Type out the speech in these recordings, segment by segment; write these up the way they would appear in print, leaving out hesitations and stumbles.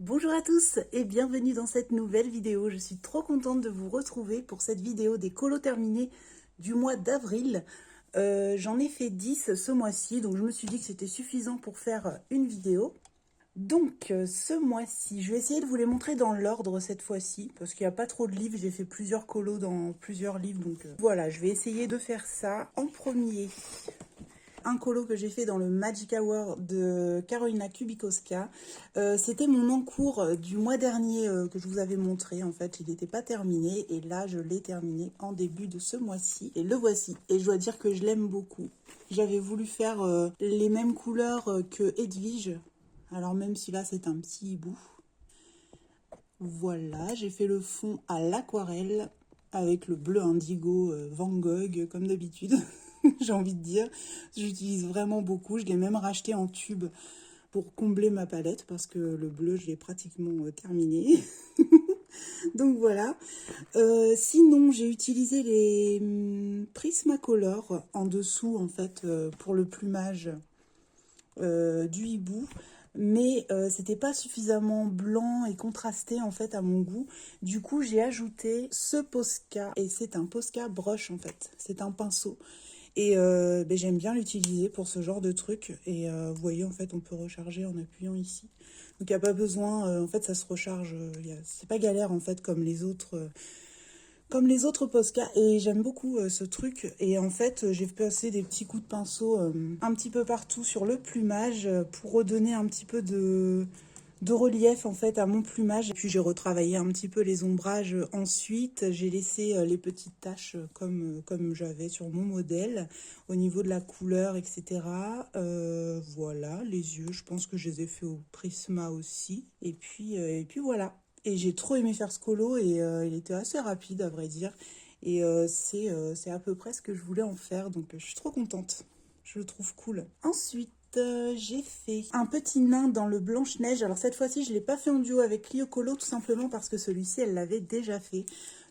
Bonjour à tous et bienvenue dans cette nouvelle vidéo. Je suis trop contente de vous retrouver pour cette vidéo des colos terminés du mois d'avril. J'en ai fait 10 ce mois-ci, donc je me suis dit que c'était suffisant pour faire une vidéo. Donc ce mois-ci, je vais essayer de vous les montrer dans l'ordre cette fois-ci, parce qu'il n'y a pas trop de livres, j'ai fait plusieurs colos dans plusieurs livres, donc voilà, je vais essayer de faire ça. En premier, un colo que j'ai fait dans le Magic Hour de Karolina Kubikowska. C'était mon encours du mois dernier que je vous avais montré. En fait, il n'était pas terminé. Et là, je l'ai terminé en début de ce mois-ci. Et le voici. Et je dois dire que je l'aime beaucoup. J'avais voulu faire les mêmes couleurs que Edwige. Alors même si là, c'est un petit hibou. Voilà, j'ai fait le fond à l'aquarelle avec le bleu indigo Van Gogh, comme d'habitude. J'ai envie de dire, j'utilise vraiment beaucoup. Je l'ai même racheté en tube pour combler ma palette parce que le bleu, je l'ai pratiquement terminé. Donc voilà. Sinon, j'ai utilisé les Prismacolor en dessous, en fait, pour le plumage du hibou. Mais c'était pas suffisamment blanc et contrasté en fait à mon goût. Du coup, j'ai ajouté ce Posca et c'est un Posca brush en fait. C'est un pinceau. Et ben, j'aime bien l'utiliser pour ce genre de truc. Et vous voyez, en fait, on peut recharger en appuyant ici. Donc, il n'y a pas besoin... en fait, ça se recharge. C'est pas galère, en fait, comme les autres Posca. Et j'aime beaucoup ce truc. Et en fait, j'ai passé des petits coups de pinceau un petit peu partout sur le plumage pour redonner un petit peu de relief en fait à mon plumage. Et puis j'ai retravaillé un petit peu les ombrages ensuite. J'ai laissé les petites taches comme j'avais sur mon modèle au niveau de la couleur, etc. Voilà, les yeux, je pense que je les ai fait au Prisma aussi. Et puis voilà. Et j'ai trop aimé faire ce colo et il était assez rapide à vrai dire. Et c'est à peu près ce que je voulais en faire, donc je suis trop contente. Je le trouve cool. Ensuite, j'ai fait un petit nain dans le Blanche-Neige. Alors cette fois-ci, je ne l'ai pas fait en duo avec Clio Colo, tout simplement parce que celui-ci, elle l'avait déjà fait.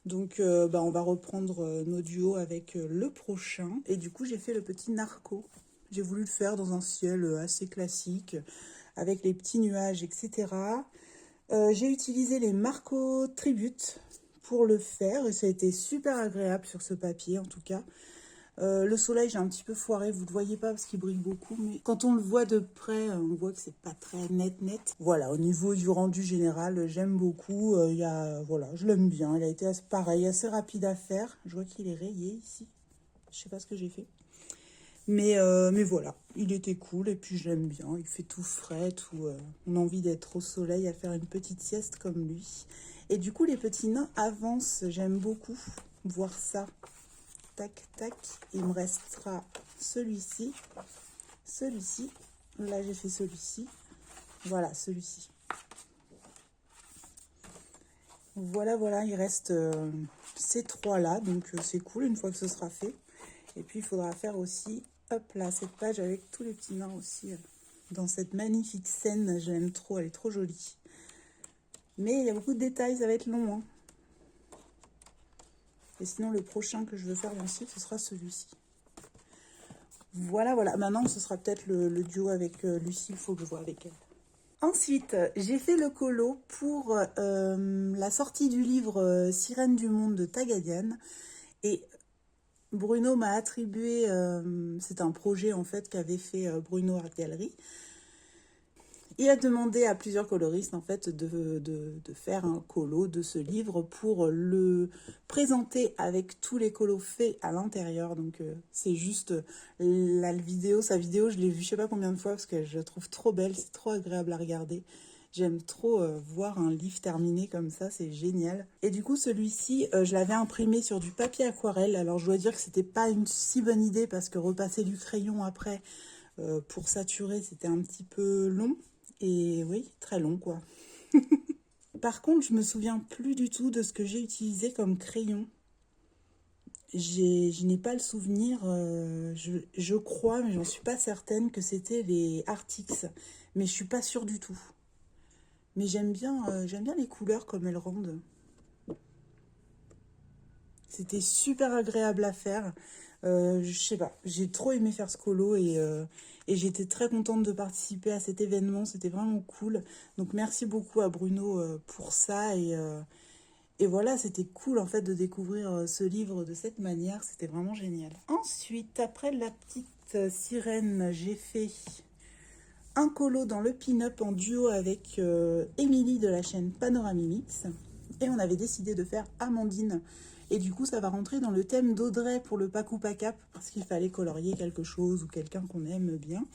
Donc on va reprendre nos duos avec le prochain. Et du coup, j'ai fait le petit Narco. J'ai voulu le faire dans un ciel assez classique, avec les petits nuages, etc. J'ai utilisé les Marco Tribute pour le faire. Et ça a été super agréable sur ce papier, en tout cas. Le soleil, j'ai un petit peu foiré, vous ne le voyez pas parce qu'il brille beaucoup, mais quand on le voit de près, on voit que c'est pas très net. Voilà, au niveau du rendu général, j'aime beaucoup. Voilà, je l'aime bien. Il a été pareil, assez rapide à faire. Je vois qu'il est rayé ici. Je sais pas ce que j'ai fait. Mais voilà, il était cool et puis je l'aime bien. Il fait tout frais, tout. On a envie d'être au soleil à faire une petite sieste comme lui. Et du coup, les petits nains avancent. J'aime beaucoup voir ça. Tac, tac. Il me restera celui-ci. Celui-ci. Là, j'ai fait celui-ci. Voilà, celui-ci. Voilà, il reste ces trois-là. Donc, c'est cool une fois que ce sera fait. Et puis, il faudra faire aussi, hop là, cette page avec tous les petits nains aussi. Dans cette magnifique scène, j'aime trop, elle est trop jolie. Mais il y a beaucoup de détails, ça va être long. Hein. Et sinon, le prochain que je veux faire ensuite, ce sera celui-ci. Voilà. Maintenant, ce sera peut-être le duo avec Lucie. Il faut que je vois avec elle. Ensuite, j'ai fait le colo pour la sortie du livre Sirène du monde de Tagadian. Et Bruno m'a attribué, c'est un projet en fait qu'avait fait Bruno Art Gallery. Il a demandé à plusieurs coloristes en fait de faire un colo de ce livre pour le présenter avec tous les colos faits à l'intérieur. Donc c'est juste sa vidéo, je l'ai vue je sais pas combien de fois parce que je la trouve trop belle, c'est trop agréable à regarder. J'aime trop voir un livre terminé comme ça, c'est génial. Et du coup, celui-ci, je l'avais imprimé sur du papier aquarelle. Alors, je dois dire que c'était pas une si bonne idée parce que repasser du crayon après pour saturer, c'était un petit peu long. Et oui, très long quoi. Par contre, je me souviens plus du tout de ce que j'ai utilisé comme crayon. Je n'ai pas le souvenir, je crois, mais j'en suis pas certaine que c'était les Artix. Mais je suis pas sûre du tout. Mais j'aime bien les couleurs comme elles rendent. C'était super agréable à faire. Je sais pas, j'ai trop aimé faire ce colo et j'étais très contente de participer à cet événement. C'était vraiment cool. Donc merci beaucoup à Bruno pour ça et voilà, c'était cool en fait de découvrir ce livre de cette manière. C'était vraiment génial. Ensuite, après la petite sirène, j'ai fait un colo dans le pin-up en duo avec Émilie de la chaîne Panoramimix. Et on avait décidé de faire Amandine. Et du coup, ça va rentrer dans le thème d'Audrey pour le Pacou Pacap, parce qu'il fallait colorier quelque chose ou quelqu'un qu'on aime bien.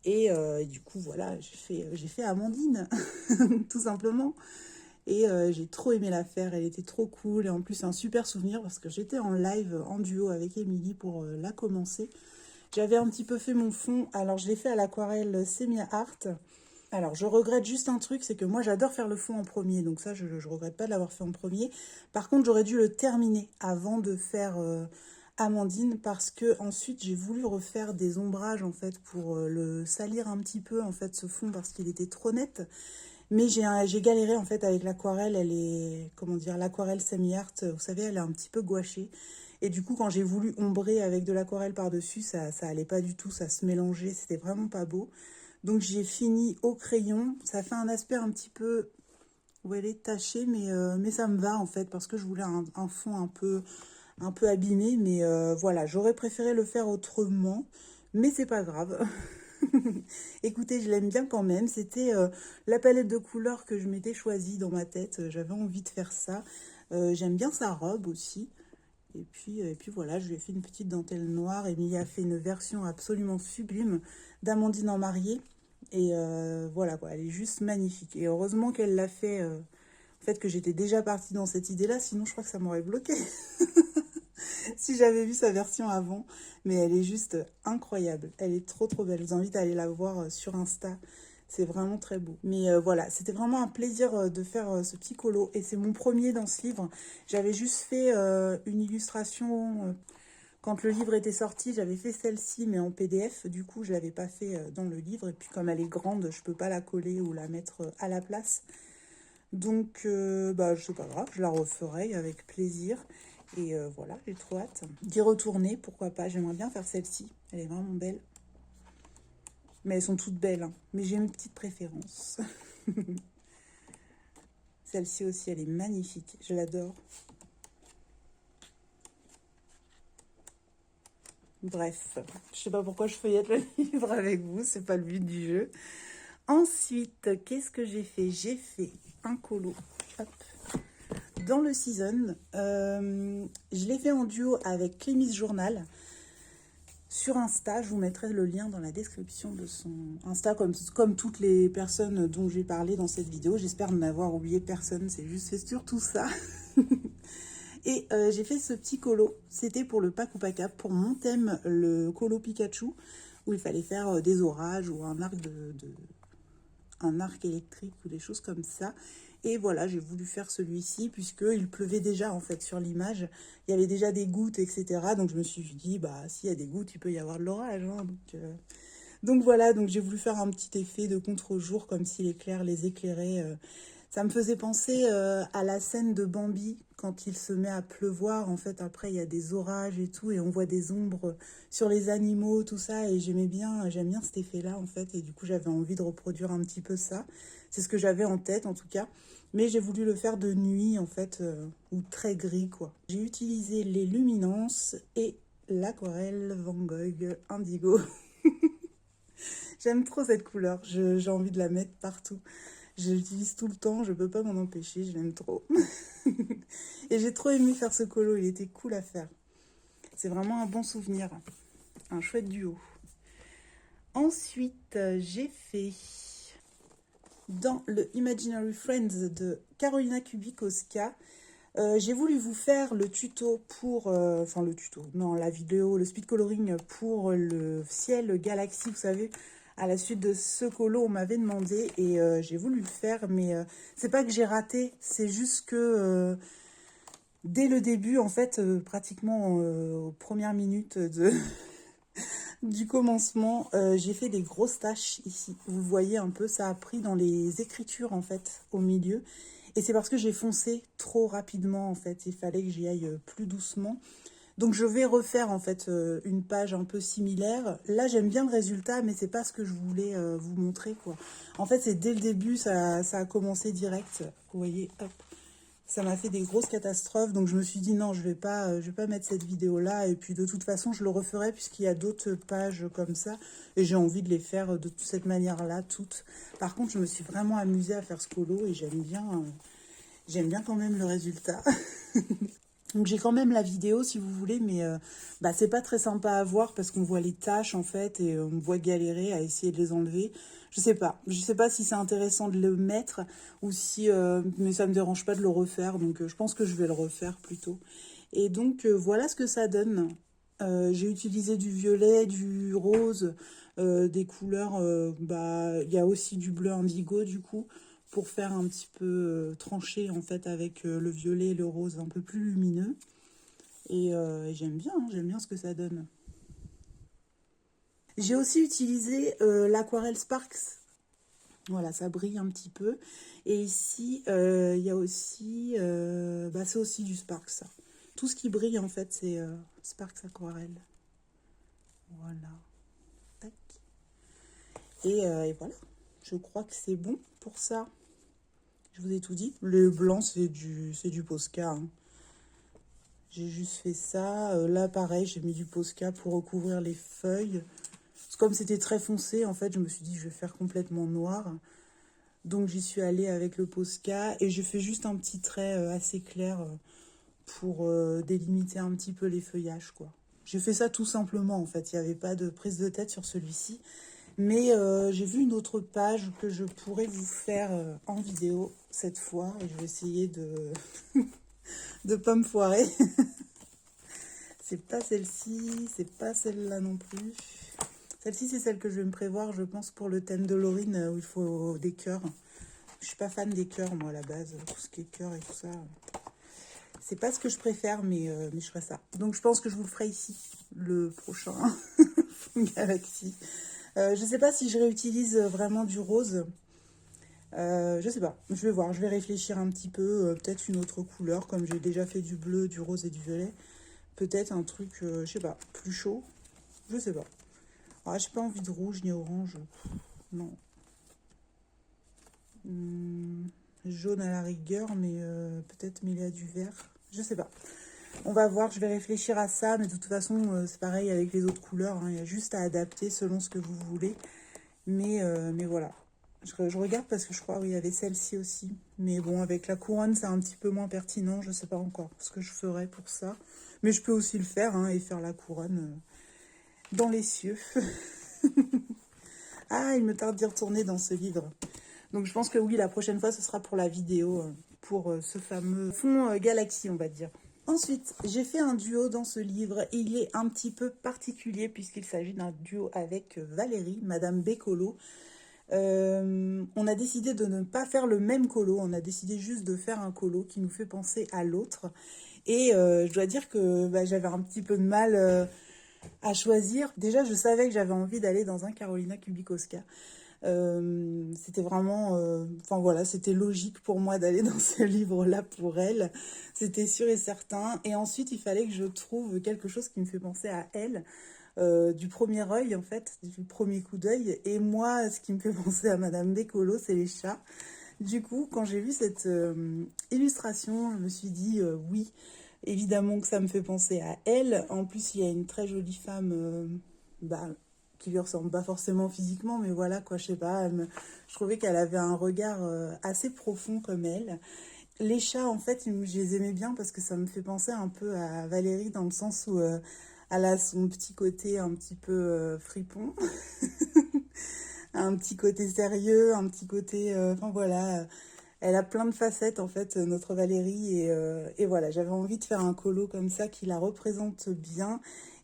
Et du coup, voilà, j'ai fait Amandine, tout simplement. Et j'ai trop aimé la faire, elle était trop cool. Et en plus, c'est un super souvenir parce que j'étais en live en duo avec Émilie pour la commencer. J'avais un petit peu fait mon fond, alors je l'ai fait à l'aquarelle Semia Art. Alors je regrette juste un truc, c'est que moi j'adore faire le fond en premier, donc ça je regrette pas de l'avoir fait en premier. Par contre j'aurais dû le terminer avant de faire Amandine parce que ensuite j'ai voulu refaire des ombrages en fait pour le salir un petit peu en fait ce fond parce qu'il était trop net. Mais j'ai galéré en fait avec l'aquarelle, elle est, comment dire, l'aquarelle semi-art, vous savez, elle est un petit peu gouachée. Et du coup, quand j'ai voulu ombrer avec de l'aquarelle par-dessus, ça allait pas du tout, ça se mélangeait, c'était vraiment pas beau. Donc j'ai fini au crayon, ça fait un aspect un petit peu, où elle est tachée, mais ça me va en fait, parce que je voulais un fond un peu abîmé, mais voilà, j'aurais préféré le faire autrement, mais c'est pas grave. Écoutez, je l'aime bien quand même. C'était la palette de couleurs que je m'étais choisie dans ma tête. J'avais envie de faire ça. J'aime bien sa robe aussi. Et puis voilà, je lui ai fait une petite dentelle noire. Emilie a fait une version absolument sublime d'Amandine en mariée. Et voilà, quoi, elle est juste magnifique. Et heureusement qu'elle l'a fait. En fait, que j'étais déjà partie dans cette idée-là. Sinon, je crois que ça m'aurait bloqué. Si j'avais vu sa version avant, mais elle est juste incroyable. Elle est trop trop belle. Je vous invite à aller la voir sur Insta. C'est vraiment très beau. Mais voilà, c'était vraiment un plaisir de faire ce petit colo. Et c'est mon premier dans ce livre. J'avais juste fait une illustration quand le livre était sorti. J'avais fait celle-ci, mais en PDF. Du coup, je ne l'avais pas fait dans le livre. Et puis comme elle est grande, je ne peux pas la coller ou la mettre à la place. Donc, bah, c'est pas grave, je la referai avec plaisir. Et voilà, j'ai trop hâte d'y retourner, pourquoi pas. J'aimerais bien faire celle-ci, elle est vraiment belle. Mais elles sont toutes belles, hein. Mais j'ai une petite préférence. Celle-ci aussi, elle est magnifique, je l'adore. Bref, je sais pas pourquoi je feuillette le livre avec vous, c'est pas le but du jeu. Ensuite, qu'est-ce que j'ai fait? J'ai fait un colo. Hop. Dans le season, je l'ai fait en duo avec Clémis Journal sur Insta. Je vous mettrai le lien dans la description de son Insta, comme toutes les personnes dont j'ai parlé dans cette vidéo. J'espère n'avoir oublié personne, c'est surtout ça. Et j'ai fait ce petit colo, c'était pour le Pacou Pacap, pour mon thème, le colo Pikachu, où il fallait faire des orages ou un arc un arc électrique ou des choses comme ça. Et voilà, j'ai voulu faire celui-ci puisqu'il pleuvait déjà en fait sur l'image. Il y avait déjà des gouttes, etc. Donc je me suis dit, bah s'il y a des gouttes, il peut y avoir de l'orage. Hein, donc voilà, donc j'ai voulu faire un petit effet de contre-jour comme si l'éclair les éclairait. Ça me faisait penser à la scène de Bambi quand il se met à pleuvoir. En fait, après, il y a des orages et tout, et on voit des ombres sur les animaux, tout ça. Et j'aime bien cet effet-là, en fait. Et du coup, j'avais envie de reproduire un petit peu ça. C'est ce que j'avais en tête, en tout cas. Mais j'ai voulu le faire de nuit, en fait, ou très gris, quoi. J'ai utilisé les luminances et l'aquarelle Van Gogh Indigo. J'aime trop cette couleur. J'ai envie de la mettre partout. Je l'utilise tout le temps, je peux pas m'en empêcher, je l'aime trop. Et j'ai trop aimé faire ce colo, il était cool à faire. C'est vraiment un bon souvenir, un chouette duo. Ensuite, j'ai fait dans le Imaginary Friends de Carolina Kubikowska. J'ai voulu vous faire le tuto pour, enfin le tuto, non la vidéo, le speed coloring pour le ciel galaxie, vous savez. À la suite de ce colo, on m'avait demandé et j'ai voulu le faire, mais c'est pas que j'ai raté, c'est juste que dès le début, en fait, pratiquement aux premières minutes du commencement. J'ai fait des grosses taches ici. Vous voyez un peu, ça a pris dans les écritures en fait, au milieu. Et c'est parce que j'ai foncé trop rapidement en fait. Il fallait que j'y aille plus doucement. Donc je vais refaire en fait une page un peu similaire. Là j'aime bien le résultat, mais c'est pas ce que je voulais vous montrer quoi. En fait c'est dès le début, ça a commencé direct. Vous voyez, hop. Ça m'a fait des grosses catastrophes, donc je me suis dit non, je vais pas mettre cette vidéo-là, et puis de toute façon, je le referai puisqu'il y a d'autres pages comme ça, et j'ai envie de les faire de cette manière-là, toutes. Par contre, je me suis vraiment amusée à faire ce colo, et j'aime bien quand même le résultat. Donc j'ai quand même la vidéo si vous voulez, mais bah, c'est pas très sympa à voir parce qu'on voit les taches en fait et on me voit galérer à essayer de les enlever. Je sais pas si c'est intéressant de le mettre ou si, mais ça me dérange pas de le refaire, donc je pense que je vais le refaire plutôt. Et donc voilà ce que ça donne. J'ai utilisé du violet, du rose, des couleurs, bah il y a aussi du bleu indigo du coup pour faire un petit peu tranché en fait avec le violet et le rose un peu plus lumineux. Et j'aime bien ce que ça donne. J'ai aussi utilisé l'aquarelle Sparks. Voilà, ça brille un petit peu. Et ici, il y a aussi, bah, c'est aussi du Sparks. Ça. Tout ce qui brille en fait, c'est Sparks Aquarelle. Voilà. Tac. Et voilà. Je crois que c'est bon pour ça. Je vous ai tout dit. Le blanc, c'est du Posca. Hein. J'ai juste fait ça. Là, pareil, j'ai mis du Posca pour recouvrir les feuilles. Comme c'était très foncé, en fait, je me suis dit, je vais faire complètement noir. Donc, j'y suis allée avec le Posca. Et je fais juste un petit trait assez clair pour délimiter un petit peu les feuillages, quoi. J'ai fait ça tout simplement, en fait. Il n'y avait pas de prise de tête sur celui-ci. Mais j'ai vu une autre page que je pourrais vous faire en vidéo cette fois. Et je vais essayer de pas me foirer. C'est pas celle-ci, c'est pas celle-là non plus. Celle-ci, c'est celle que je vais me prévoir, je pense, pour le thème de Laurine, où il faut des cœurs. Je suis pas fan des cœurs, moi, à la base. Tout ce qui est cœur et tout ça. C'est pas ce que je préfère, mais je ferai ça. Donc, je pense que je vous le ferai ici, le prochain Galaxy. Je sais pas si je réutilise vraiment du rose. Je sais pas, je vais voir, je vais réfléchir un petit peu. Peut-être une autre couleur, comme j'ai déjà fait du bleu, du rose et du violet. Peut-être un truc, je sais pas, plus chaud. Je sais pas. Ah, j'ai pas envie de rouge ni orange. Non. Jaune à la rigueur, mais peut-être mêlé à du vert. Je sais pas. On va voir, je vais réfléchir à ça, mais de toute façon, c'est pareil avec les autres couleurs. Hein, il y a juste à adapter selon ce que vous voulez. Mais voilà. Je regarde parce que je crois qu'il y avait celle-ci aussi. Mais bon, avec la couronne, c'est un petit peu moins pertinent. Je sais pas encore ce que je ferai pour ça. Mais je peux aussi le faire hein, et faire la couronne dans les cieux. Ah, il me tarde d'y retourner dans ce livre. Donc je pense que oui, la prochaine fois, ce sera pour la vidéo, pour ce fameux fond Galaxy, on va dire. Ensuite, j'ai fait un duo dans ce livre. Il est un petit peu particulier puisqu'il s'agit d'un duo avec Valérie, Madame Bécolo. On a décidé de ne pas faire le même colo. On a décidé juste de faire un colo qui nous fait penser à l'autre. Et je dois dire que bah, j'avais un petit peu de mal à choisir. Déjà, je savais que j'avais envie d'aller dans un Carolina Kubikowska. C'était vraiment, enfin voilà, c'était logique pour moi d'aller dans ce livre-là pour elle. C'était sûr et certain. Et ensuite, il fallait que je trouve quelque chose qui me fait penser à elle. Du premier œil, en fait, du premier coup d'œil. Et moi, ce qui me fait penser à Madame Bécolo, c'est les chats. Du coup, quand j'ai vu cette illustration, je me suis dit oui, évidemment que ça me fait penser à elle. En plus, il y a une très jolie femme bah, qui lui ressemble pas forcément physiquement, mais voilà, quoi, je sais pas. Je trouvais qu'elle avait un regard assez profond comme elle. Les chats, en fait, je les aimais bien parce que ça me fait penser un peu à Valérie dans le sens où elle a son petit côté un petit peu fripon, un petit côté sérieux, un petit côté... Enfin voilà, elle a plein de facettes en fait, notre Valérie. Et voilà, j'avais envie de faire un colo comme ça qui la représente bien.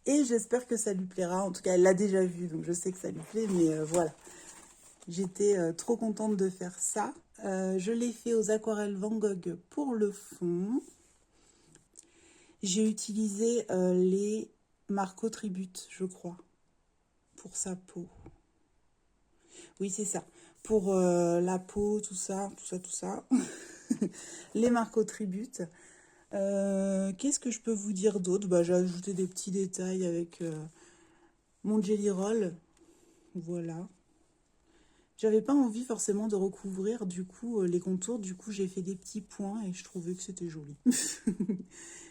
Et j'espère que ça lui plaira. En tout cas, elle l'a déjà vu, donc je sais que ça lui plaît. Mais voilà, j'étais trop contente de faire ça. Je l'ai fait aux aquarelles Van Gogh pour le fond. J'ai utilisé les Marco Tribute, je crois. pour sa peau. Oui, c'est ça. Pour la peau, tout ça, tout ça, tout ça. Les Marco Tribute. Qu'est-ce que je peux vous dire d'autre? Bah, j'ai ajouté des petits détails avec mon Jelly Roll. Voilà. J'avais pas envie forcément de recouvrir du coup les contours. Du coup, j'ai fait des petits points et je trouvais que c'était joli.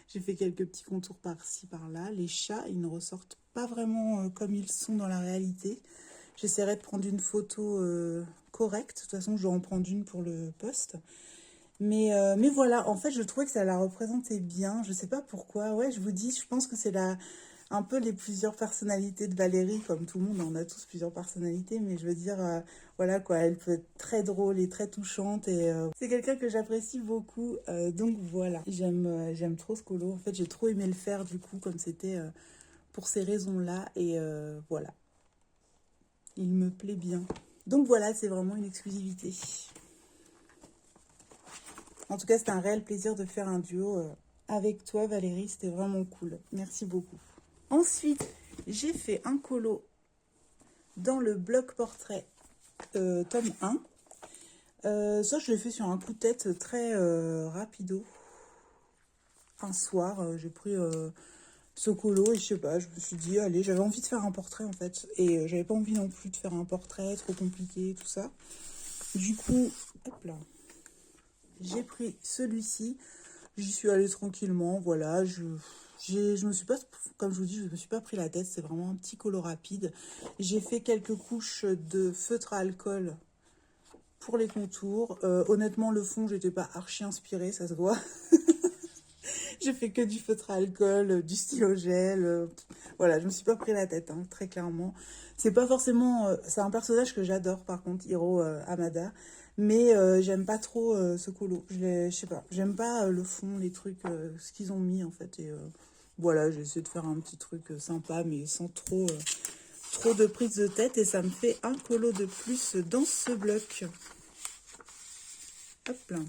J'ai fait quelques petits contours par-ci, par-là. Les chats, ils ne ressortent pas vraiment comme ils sont dans la réalité. J'essaierai de prendre une photo correcte. De toute façon, je dois en prendre une pour le post. Mais voilà, en fait, je trouvais que ça la représentait bien. Je sais pas pourquoi. Ouais, je vous dis, je pense que c'est un peu les plusieurs personnalités de Valérie. Comme tout le monde, on a tous plusieurs personnalités. Mais je veux dire, voilà quoi, elle peut être très drôle et très touchante. Et c'est quelqu'un que j'apprécie beaucoup. Donc voilà, j'aime trop ce colo. En fait, j'ai trop aimé le faire du coup, comme c'était pour ces raisons-là. Et voilà, il me plaît bien. Donc voilà, c'est vraiment une exclusivité. En tout cas, c'était un réel plaisir de faire un duo avec toi, Valérie. C'était vraiment cool. Merci beaucoup. Ensuite, j'ai fait un colo dans le bloc portrait tome 1. Ça, je l'ai fait sur un coup de tête très rapido. Un soir, j'ai pris ce colo et je sais pas, je me suis dit, allez, j'avais envie de faire un portrait en fait. Et j'avais pas envie non plus de faire un portrait trop compliqué, tout ça. Du coup, hop là. J'ai pris celui-ci, j'y suis allée tranquillement, voilà, je me suis pas, comme je vous dis, je me suis pas pris la tête, c'est vraiment un petit colo rapide. J'ai fait quelques couches de feutre à alcool pour les contours. Honnêtement, le fond, j'étais pas archi inspirée, ça se voit. J'ai fait que du feutre à alcool, du stylo gel, voilà, je me suis pas pris la tête, hein, très clairement. C'est pas forcément, c'est un personnage que j'adore par contre, Hiro Hamada. Mais j'aime pas trop ce colo. Je sais pas. J'aime pas le fond, les trucs, ce qu'ils ont mis en fait. Et voilà, j'ai essayé de faire un petit truc sympa, mais sans trop, trop de prise de tête. Et ça me fait un colo de plus dans ce bloc. Hop là.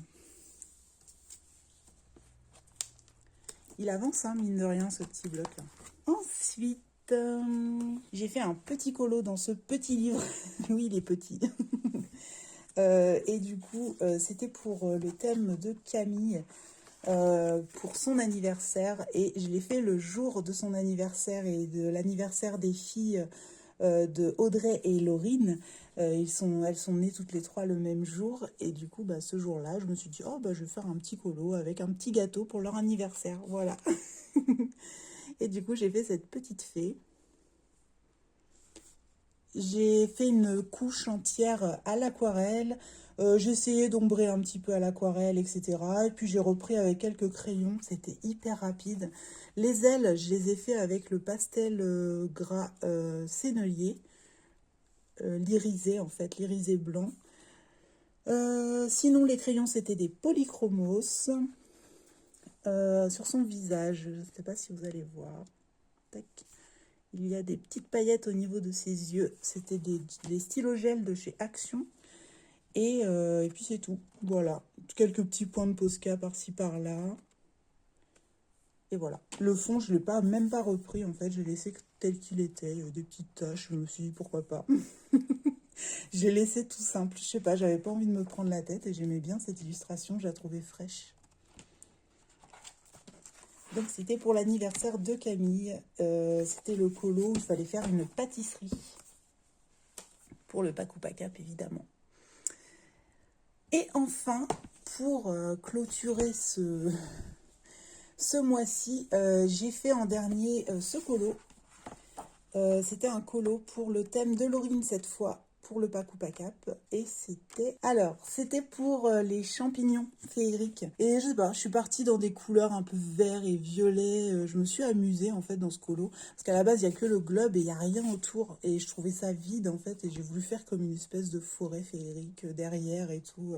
Il avance, hein, mine de rien, ce petit bloc là. Ensuite, j'ai fait un petit colo dans ce petit livre. Oui, il est petit. Et du coup, c'était pour le thème de Camille, pour son anniversaire. Et je l'ai fait le jour de son anniversaire et de l'anniversaire des filles de Audrey et Laurine. Elles sont nées toutes les trois le même jour. Et du coup, bah, ce jour-là, je me suis dit, oh, bah, je vais faire un petit colo avec un petit gâteau pour leur anniversaire. Voilà. Et du coup, j'ai fait cette petite fée. J'ai fait une couche entière à l'aquarelle. J'ai essayé d'ombrer un petit peu à l'aquarelle, etc. Et puis j'ai repris avec quelques crayons. C'était hyper rapide. Les ailes, je les ai fait avec le pastel gras sennelier. L'irisé, en fait, l'irisé blanc. Sinon, les crayons, c'était des polychromos. Sur son visage, je ne sais pas si vous allez voir. Tac. Il y a des petites paillettes au niveau de ses yeux. C'était des stylogels de chez Action. Et puis c'est tout. Voilà. Quelques petits points de Posca par-ci par-là. Et voilà. Le fond, je ne l'ai même pas repris en fait. J'ai laissé tel qu'il était. Il y avait des petites taches. Je me suis dit pourquoi pas. J'ai laissé tout simple. Je sais pas, j'avais pas envie de me prendre la tête. Et j'aimais bien cette illustration. Je la trouvais fraîche. Donc c'était pour l'anniversaire de Camille. C'était le colo où il fallait faire une pâtisserie. Pour le Paku Pacap évidemment. Et enfin, pour clôturer ce mois-ci, j'ai fait en dernier ce colo. C'était un colo pour le thème de Laurine cette fois, pour le Paku Pacap. Et c'était... Alors, c'était pour les champignons féeriques. Et je sais pas, je suis partie dans des couleurs un peu vert et violet. Je me suis amusée en fait dans ce colo. Parce qu'à la base, il n'y a que le globe et il n'y a rien autour. Et je trouvais ça vide en fait. Et j'ai voulu faire comme une espèce de forêt féerique derrière et tout.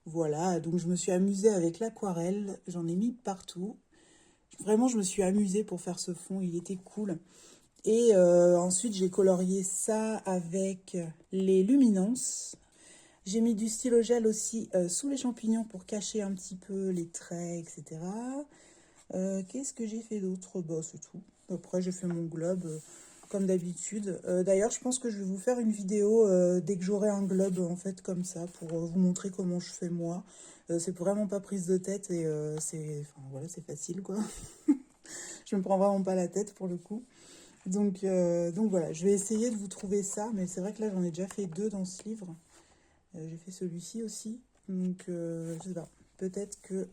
Voilà, donc je me suis amusée avec l'aquarelle. J'en ai mis partout. Vraiment, je me suis amusée pour faire ce fond. Il était cool. Et ensuite, j'ai colorié ça avec les luminances. J'ai mis du stylo gel aussi sous les champignons pour cacher un petit peu les traits, etc. Qu'est-ce que j'ai fait d'autre? Bah, c'est tout. Après, j'ai fait mon globe comme d'habitude. D'ailleurs, je pense que je vais vous faire une vidéo dès que j'aurai un globe, en fait, comme ça, pour vous montrer comment je fais moi. C'est vraiment pas prise de tête et enfin, voilà, c'est facile, quoi. Je me prends vraiment pas la tête, pour le coup. Donc voilà, je vais essayer de vous trouver ça, mais c'est vrai que là, j'en ai déjà fait 2 dans ce livre. J'ai fait celui-ci aussi, donc je sais pas. Peut-être que...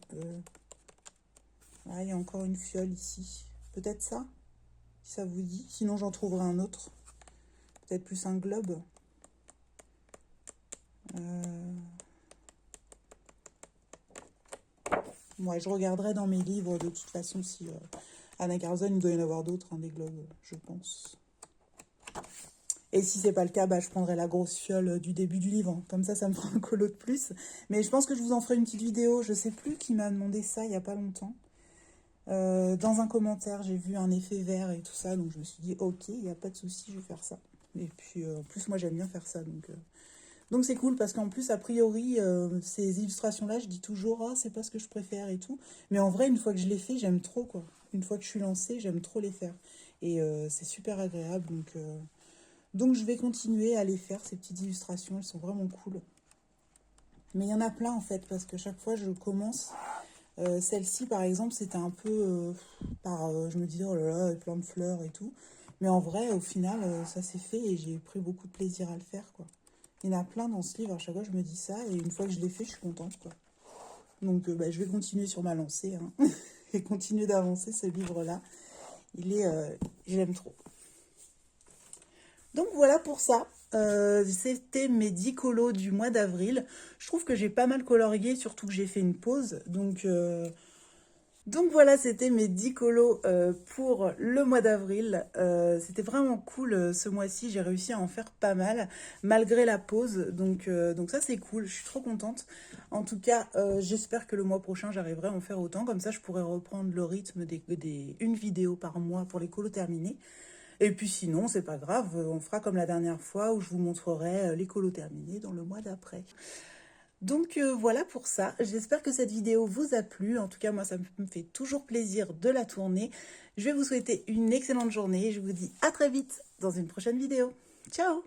ah, il y a encore une fiole ici. Peut-être ça, si ça vous dit. Sinon, j'en trouverai un autre. Peut-être plus un globe. Ouais, je regarderai dans mes livres de toute façon si Anna Carlson, il doit y en avoir d'autres, hein, des globes, je pense. Et si c'est pas le cas, bah, je prendrai la grosse fiole du début du livre. Comme ça me fera un colo de plus. Mais je pense que je vous en ferai une petite vidéo. Je sais plus qui m'a demandé ça il y a pas longtemps. Dans un commentaire, j'ai vu un effet vert et tout ça. Donc je me suis dit, ok, il n'y a pas de souci, je vais faire ça. Et puis en plus, moi j'aime bien faire ça. Donc c'est cool parce qu'en plus, a priori, ces illustrations-là, je dis toujours, ah, c'est pas ce que je préfère et tout. Mais en vrai, une fois que je les fais, j'aime trop, quoi. Une fois que je suis lancée, j'aime trop les faire. Et c'est super agréable. Donc je vais continuer à les faire, ces petites illustrations. Elles sont vraiment cool. Mais il y en a plein, en fait, parce que chaque fois, je commence. Celle-ci, par exemple, c'était un peu... je me disais, oh là là, plein de fleurs et tout. Mais en vrai, au final, ça s'est fait et j'ai pris beaucoup de plaisir à le faire, quoi. Il y en a plein dans ce livre, à chaque fois je me dis ça, et une fois que je l'ai fait, je suis contente, quoi. Donc bah, je vais continuer sur ma lancée, hein, et continuer d'avancer ce livre-là. J'aime trop. Donc voilà pour ça. C'était mes 10 colos du mois d'avril. Je trouve que j'ai pas mal colorié, surtout que j'ai fait une pause. Donc voilà, c'était mes 10 colos pour le mois d'avril. C'était vraiment cool ce mois-ci, j'ai réussi à en faire pas mal, malgré la pause. Donc ça c'est cool, je suis trop contente. En tout cas, j'espère que le mois prochain, j'arriverai à en faire autant. Comme ça, je pourrai reprendre le rythme une vidéo par mois pour les colos terminés. Et puis sinon, c'est pas grave, on fera comme la dernière fois où je vous montrerai les colos terminés dans le mois d'après. Donc voilà pour ça, j'espère que cette vidéo vous a plu, en tout cas moi ça me fait toujours plaisir de la tourner. Je vais vous souhaiter une excellente journée et je vous dis à très vite dans une prochaine vidéo. Ciao!